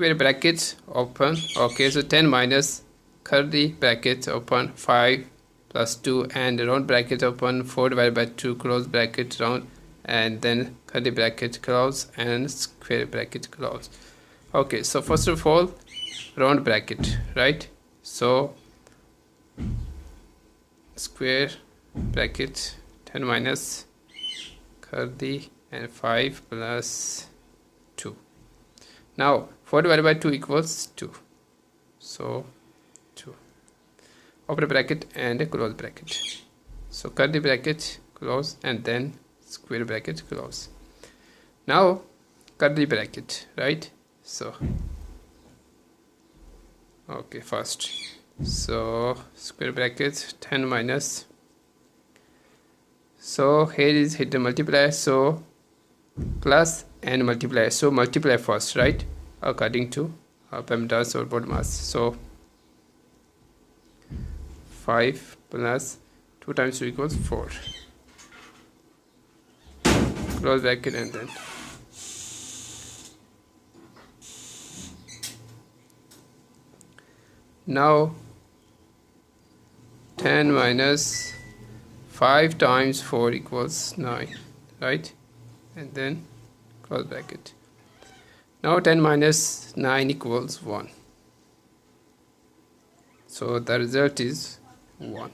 square bracket open. Okay, so 10 minus curly bracket open 5 plus 2 and round bracket open 4 divided by 2 close bracket round and then curly bracket close and square bracket close. Okay, so first of all round bracket, right? So square bracket 10 minus curly and 5 plus 2. Now 4 divided by 2 equals 2. So 2. Open bracket and close bracket. So curly bracket close and then square bracket close. Now curly bracket, right? So okay, first so square bracket 10 minus, so here is hidden multiplier, so plus and multiply, so multiply first, right, according to parameters or board mass. So 5 plus 2 times 2 equals 4, close bracket and then now 10 minus 5 times 4 equals 9, right, and then close bracket. Now 10 minus 9 equals 1, so the result is 1.